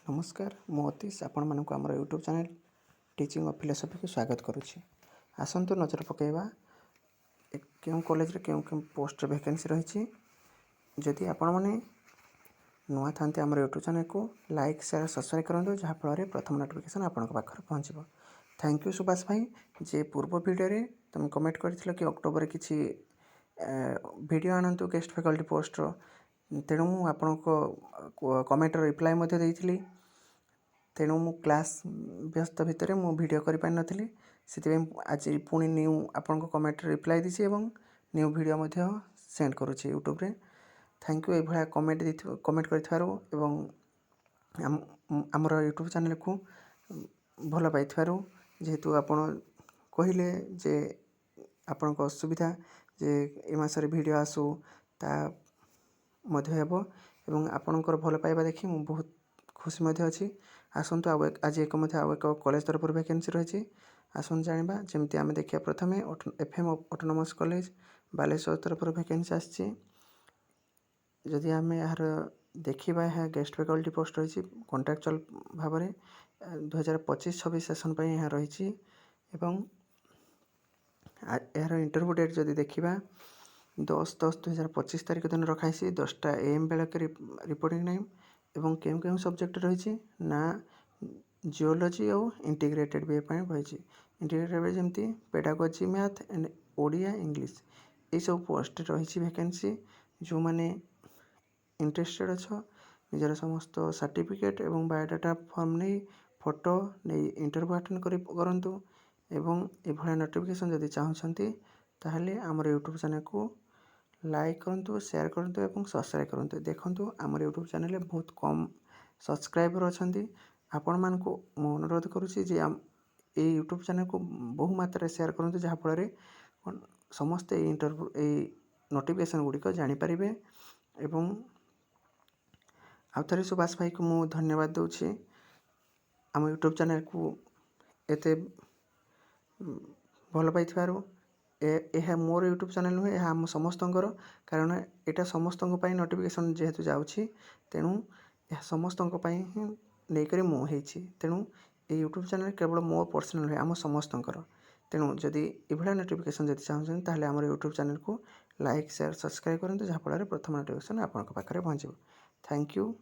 नमस्कार मु अतीश आपण मानक आम YouTube channel teaching of philosophy को स्वागत करुच्ची। आसतु नजर पकईवा क्यों कॉलेज क्यों क्यों पोस्ट वैकेंसी रही। जदि आपण मैंने नुआ था आम यूट्यूब चैनल को लाइक शेयर सब्सक्राइब करूँ जहाँफल प्रथम नोटिफिकेशन आपण पाखे पहुँच। थैंक यू सुभाष भाई जे पूर्व वीडियो तुम कमेंट कर कि अक्टोबर किसी वीडियो आणतु गेस्ट फैकल्टी पोस्टर तेणु आपण कमेंट रिप्लाई देइथिली। तेणु मु क्लास व्यस्त भितर मु वीडियो कर पारि नथिली से आज पुणी न्यू आपण कमेंट रिप्लाई दीची एवं न्यू वीडियो मध्य सेंड करुच्ची यूट्यूब रे। थैंक यू ये कमेंट कर आमर यूट्यूब चैनल को भल पाई जेहेतु आपण कहले जे आपण असुविधा जे ए मासरे वीडियो आसू ता मध्य हेबो एवं आपणकर भल पाइबा देखि मु बहुत खुशी मध्य अछि। आसतु आज एक कॉलेज तरफ वैकेंसी रही। आसतु जाना जमी आम देखिए प्रथम एफएम ऑटोनोमस कॉलेज बालेश्वर तरफ वैकेंसी आसी। जदि आम यार देखा यह गेस्ट फैकल्टी पोस्ट रही कॉन्ट्रैक्चुअल भाव में 2025-26 सेशन पर यहाँ रही। यार इंटरव्यू डेट जदि देखा 10/10/2025 तारीख दिन रखाई 10टा AM बेल के रिपोर्टिंग टाइम एवं केउ केउ सब्जेक्ट रही ना जियोलॉजी और इंटीग्रेटेड बीए रही। इंटीग्रेटेड जमी pedagogy math and Odia English ये सब पोस्ट रही वैकेंसी। जो मैंने इंटरेस्टेड अच्छ निजर समस्त सर्टिफिकेट एवं बायोडाटा फॉर्म नहीं फोटो नहीं इंटरव्यू अटेंड करूँ एवं ये नोटिफिकेशन जदि चाहते ताहले आमर यूट्यूब चैनल को लाइक करूँ शेयर करूँ और सब्सक्राइब करूँ। देखो आमर यूट्यूब चैनल बहुत कम सब्सक्राइबर अच्छा आपण मान को मु अनुरोध करुँची जे ये यूट्यूब चैनल को बहु मात्रा शेयर करूँ जहाँफल समस्ते इंटरव्यू नोटिफिकेशन गुड़िक जानीपर। एवं आउ थे सुभाष भाई को मु धन्यवाद दूची आम यूट्यूब चैनल को एते भल पाई। यह मोर यूट्यूब चैनल नुहे यह आम समस्त कारण यहाँ समस्त नोटिफिकेशन जेहेतु जाऊँगी तेणु यह समस्त ही नहींकर मुझे तेणु ये यूट्यूब चैनल केवल मो पर्सनल नुहे आम समस्त। तेणु जदि ये नोटिफिकेशन जब चाहते हैं आम यूट्यूब चैनल को लाइक शेयर सब्सक्राइब करूँ जहाँफल प्रथम नोटिफिकेशन आपंक पाखे पहुँच। Thank you.